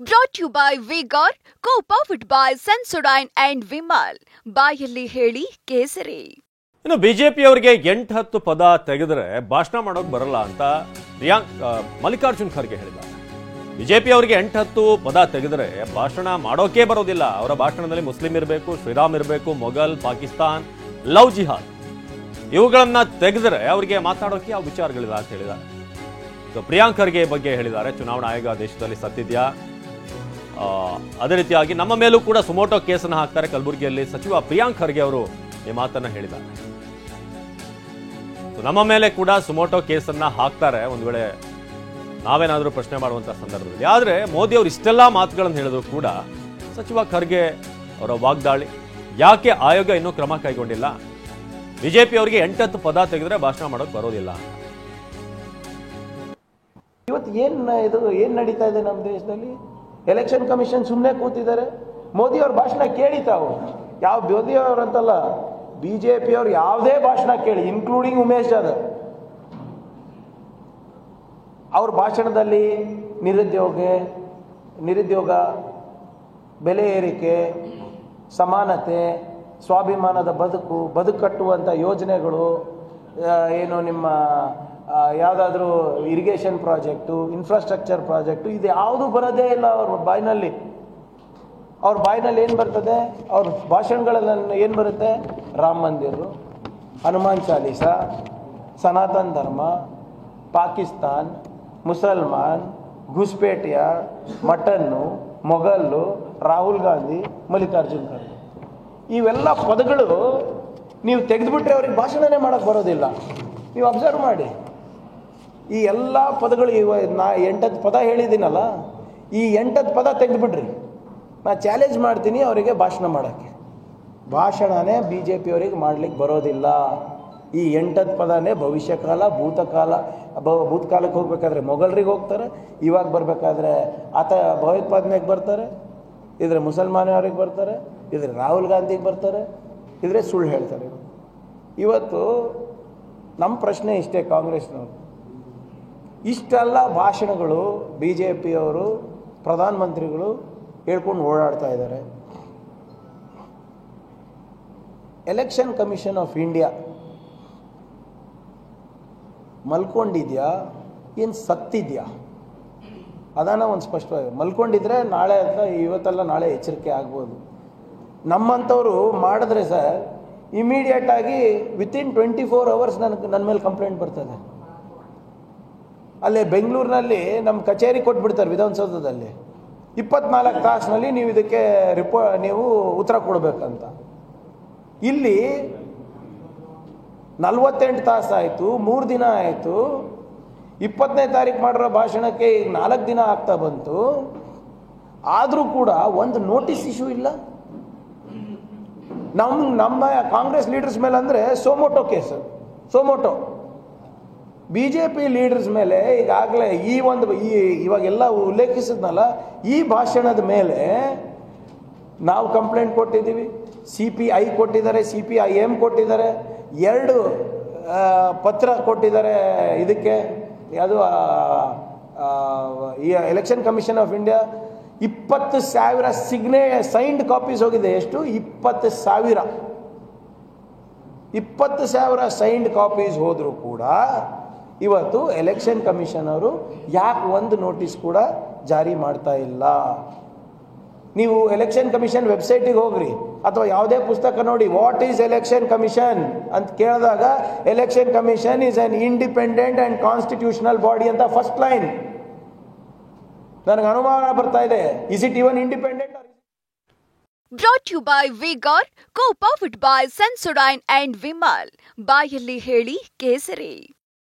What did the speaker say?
Brought to you by Vigor, co-powered by Sensodyne and Vimal. ಬಾಯಲ್ಲಿ ಹೇಳಿ ಕೇಸರಿ. ಇನ್ನು ಬಿಜೆಪಿ ಅವರಿಗೆ 8-10 ಪದ ತೆಗೆದರೆ ಭಾಷಣ ಮಾಡೋಕೆ ಬರಲ್ಲ ಅಂತ ಮಲ್ಲಿಕಾರ್ಜುನ್ ಖರ್ಗೆ ಹೇಳಿದ್ದಾರೆ. ಬಿಜೆಪಿ ಅವರಿಗೆ 8-10 ಪದ ತೆಗೆದರೆ ಭಾಷಣ ಮಾಡೋಕೆ ಬರೋದಿಲ್ಲ. ಅವರ ಭಾಷಣದಲ್ಲಿ ಮುಸ್ಲಿಂ ಇರಬೇಕು, ಶ್ರೀರಾಮ್ ಇರಬೇಕು, ಮೊಘಲ್, ಪಾಕಿಸ್ತಾನ್, ಲವ್ ಜಿಹಾದ್ ಇವುಗಳನ್ನ ತೆಗೆದರೆ ಅವರಿಗೆ ಮಾತಾಡೋಕೆ ಯಾವ ವಿಚಾರಗಳಿಲ್ಲ ಅಂತ ಹೇಳಿದ್ದಾರೆ. ಪ್ರಿಯಾಂಕ್ ಖರ್ಗೆ ಬಗ್ಗೆ ಹೇಳಿದ್ದಾರೆ, ಚುನಾವಣಾ ಆಯೋಗ ದೇಶದಲ್ಲಿ ಸತ್ತಿದ್ಯಾ, ಅದೇ ರೀತಿಯಾಗಿ ನಮ್ಮ ಮೇಲೂ ಕೂಡ ಸುಮೋಟೋ ಕೇಸನ್ನು ಹಾಕ್ತಾರೆ. ಕಲಬುರಗಿಯಲ್ಲಿ ಸಚಿವ ಪ್ರಿಯಾಂಕ್ ಖರ್ಗೆ ಅವರು ಈ ಮಾತನ್ನ ಹೇಳಿದ್ದಾರೆ. ನಮ್ಮ ಮೇಲೆ ಕೂಡ ಸುಮೋಟೋ ಕೇಸನ್ನ ಹಾಕ್ತಾರೆ ಒಂದು ವೇಳೆ ನಾವೇನಾದರೂ ಪ್ರಶ್ನೆ ಮಾಡುವಂತಹ ಸಂದರ್ಭದಲ್ಲಿ. ಆದ್ರೆ ಮೋದಿ ಅವರು ಇಷ್ಟೆಲ್ಲಾ ಮಾತುಗಳನ್ನು ಹೇಳಿದ್ರು ಕೂಡ ಸಚಿವ ಖರ್ಗೆ ಅವರ ವಾಗ್ದಾಳಿ, ಯಾಕೆ ಆಯೋಗ ಇನ್ನೂ ಕ್ರಮ ಕೈಗೊಂಡಿಲ್ಲ, ಬಿಜೆಪಿ ಅವರಿಗೆ 8-10 ಪದ ತೆಗೆದ್ರೆ ಭಾಷಣ ಮಾಡೋಕೆ ಬರೋದಿಲ್ಲ. ಇವತ್ತು ಏನ್ ನಡೀತಾ ಇದೆ ನಮ್ಮ ದೇಶದಲ್ಲಿ? ಎಲೆಕ್ಷನ್ ಕಮಿಷನ್ ಸುಮ್ಮನೆ ಕೂತಿದ್ದಾರೆ. ಮೋದಿ ಅವ್ರ ಭಾಷಣ ಕೇಳಿ ತಾವು, ಯಾವ ಮೋದಿ ಅವರಂತಲ್ಲ, ಬಿಜೆಪಿ ಅವ್ರು ಯಾವುದೇ ಭಾಷಣ ಕೇಳಿ, ಇನ್ಕ್ಲೂಡಿಂಗ್ ಉಮೇಶ್ ಜಾಧವ್, ಅವ್ರ ಭಾಷಣದಲ್ಲಿ ನಿರುದ್ಯೋಗ, ಬೆಲೆ ಏರಿಕೆ, ಸಮಾನತೆ, ಸ್ವಾಭಿಮಾನದ ಬದುಕು ಕಟ್ಟುವಂಥ ಯೋಜನೆಗಳು, ಏನು ನಿಮ್ಮ ಯಾವುದಾದ್ರೂ ಇರಿಗೇಷನ್ ಪ್ರಾಜೆಕ್ಟು, ಇನ್ಫ್ರಾಸ್ಟ್ರಕ್ಚರ್ ಪ್ರಾಜೆಕ್ಟು, ಇದು ಯಾವುದು ಬರೋದೇ ಇಲ್ಲ ಅವ್ರ ಬಾಯಿನಲ್ಲಿ. ಏನು ಬರ್ತದೆ? ಅವ್ರ ಭಾಷಣಗಳಲ್ಲಿ ಏನು ಬರುತ್ತೆ? ರಾಮ ಮಂದಿರ, ಹನುಮಾನ್ ಚಾಲೀಸ, ಸನಾತನ ಧರ್ಮ, ಪಾಕಿಸ್ತಾನ್, ಮುಸಲ್ಮಾನ್, ಘುಸ್ಪೇಟಿಯ, ಮಟನ್ನು, ಮೊಘಲ್ಲು, ರಾಹುಲ್ ಗಾಂಧಿ, ಮಲ್ಲಿಕಾರ್ಜುನ್ ಖರ್ಗೆ, ಇವೆಲ್ಲ ಪದಗಳು ನೀವು ತೆಗೆದುಬಿಟ್ರೆ ಅವ್ರಿಗೆ ಭಾಷಣನೇ ಮಾಡೋಕ್ಕೆ ಬರೋದಿಲ್ಲ. ನೀವು ಅಬ್ಸರ್ವ್ ಮಾಡಿ, ಈ ಎಲ್ಲ ಪದಗಳು ನಾ 8-10 ಪದ ಹೇಳಿದ್ದೀನಲ್ಲ, ಈ 8-10 ಪದ ತೆಗೆದುಬಿಡ್ರಿ, ನಾ ಚಾಲೆಂಜ್ ಮಾಡ್ತೀನಿ ಅವರಿಗೆ ಭಾಷಣ ಮಾಡೋಕ್ಕೆ. ಭಾಷಣನೇ ಬಿ ಜೆ ಪಿಯವರಿಗೆ ಮಾಡ್ಲಿಕ್ಕೆ ಬರೋದಿಲ್ಲ. ಈ 8-10 ಪದನೇ ಭವಿಷ್ಯಕಾಲ, ಭೂತಕಾಲಕ್ಕೆ ಹೋಗ್ಬೇಕಾದ್ರೆ ಮೊಘಲರಿಗೆ ಹೋಗ್ತಾರೆ, ಇವಾಗ ಬರಬೇಕಾದ್ರೆ ಭಯೋತ್ಪಾದನೆಗೆ ಬರ್ತಾರೆ, ಇದ್ರೆ ಮುಸಲ್ಮಾನರಿಗೆ ಬರ್ತಾರೆ, ಇದ್ರೆ ರಾಹುಲ್ ಗಾಂಧಿಗೆ ಬರ್ತಾರೆ, ಇದ್ರೆ ಸುಳ್ಳು ಹೇಳ್ತಾರೆ. ಇವತ್ತು ನಮ್ಮ ಪ್ರಶ್ನೆ ಇಷ್ಟೇ, ಕಾಂಗ್ರೆಸ್ನವರು ಇಷ್ಟೆಲ್ಲ ಭಾಷಣಗಳು ಬಿ ಜೆ ಪಿಯವರು, ಪ್ರಧಾನಮಂತ್ರಿಗಳು ಹೇಳ್ಕೊಂಡು ಓಡಾಡ್ತಾ ಇದ್ದಾರೆ. ಎಲೆಕ್ಷನ್ ಕಮಿಷನ್ ಆಫ್ ಇಂಡಿಯಾ ಮಲ್ಕೊಂಡಿದ್ಯಾ, ಏನು ಸತ್ತಿದ್ಯಾ? ಅದನ್ನು ಒಂದು ಸ್ಪಷ್ಟವಾಗಿ ಮಲ್ಕೊಂಡಿದ್ರೆ ನಾಳೆ ಅಂತ, ಇವತ್ತೆಲ್ಲ ನಾಳೆ ಎಚ್ಚರಿಕೆ ಆಗ್ಬೋದು. ನಮ್ಮಂಥವ್ರು ಮಾಡಿದ್ರೆ ಸರ್, ಇಮಿಡಿಯೇಟಾಗಿ ವಿತಿನ್ 24 hours ನನ್ನ ಮೇಲೆ ಕಂಪ್ಲೇಂಟ್ ಬರ್ತದೆ. ಅಲ್ಲೇ ಬೆಂಗಳೂರಿನಲ್ಲಿ ನಮ್ಮ ಕಚೇರಿ ಕೊಟ್ಬಿಡ್ತಾರೆ ವಿಧಾನಸೌಧದಲ್ಲಿ, 24 ತಾಸಿನಲ್ಲಿ ನೀವು ಇದಕ್ಕೆ ನೀವು ಉತ್ತರ ಕೊಡಬೇಕಂತ. ಇಲ್ಲಿ 48 ತಾಸಾಯಿತು, 3 ದಿನ ಆಯಿತು. 20ನೇ ತಾರೀಕು ಮಾಡಿರೋ ಭಾಷಣಕ್ಕೆ ಈಗ 4 ದಿನ ಆಗ್ತಾ ಬಂತು. ಆದರೂ ಕೂಡ ಒಂದು ನೋಟಿಸ್ ಇಶ್ಯೂ ಇಲ್ಲ. ನಮ್ಮ ಕಾಂಗ್ರೆಸ್ ಲೀಡರ್ಸ್ ಮೇಲೆ ಅಂದರೆ suo motu case, suo motu. B J P leaders ಮೇಲೆ ಈಗಾಗಲೇ ಇವಾಗೆಲ್ಲ ಉಲ್ಲೇಖಿಸಿದ್ನಲ್ಲ, ಈ ಭಾಷಣದ ಮೇಲೆ ನಾವು ಕಂಪ್ಲೇಂಟ್ ಕೊಟ್ಟಿದ್ದೀವಿ, CPI ಕೊಟ್ಟಿದ್ದಾರೆ, CPIM ಕೊಟ್ಟಿದ್ದಾರೆ, 2 ಪತ್ರ ಕೊಟ್ಟಿದ್ದಾರೆ ಇದಕ್ಕೆ, ಯಾವುದು ಈ election commission of India. 20,000 signed copies ಹೋಗಿದೆ. ಎಷ್ಟು? 20,000 ಸೈನ್ಡ್ ಕಾಪೀಸ್ ಹೋದರೂ ಕೂಡ ಇವತ್ತು ಎಲೆಕ್ಷನ್ ಕಮಿಷನ್ ಅವರು ಯಾಕೆ ಒಂದು ನೋಟಿಸ್ ಕೂಡ ಜಾರಿ ಮಾಡ್ತಾ ಇಲ್ಲ? ನೀವು ಎಲೆಕ್ಷನ್ ಕಮಿಷನ್ ವೆಬ್ಸೈಟಿಗೆ ಹೋಗ್ರಿ ಅಥವಾ ಯಾವುದೇ ಪುಸ್ತಕ ನೋಡಿ, ವಾಟ್ ಈಸ್ ಎಲೆಕ್ಷನ್ ಕಮಿಷನ್ ಅಂತ ಕೇಳಿದಾಗ, election commission is an independent and constitutional body ಅಂತ ಫಸ್ಟ್ ಲೈನ್. ನನಗೆ ಅನುಮಾನ ಬರ್ತಾ ಇದೆ, is it even independent? Brought to you by Vigor, co-powered by Sensodyne and Vimal. ಬಾಯಲ್ಲಿ ಹೇಳಿ ಕೇಸರಿ.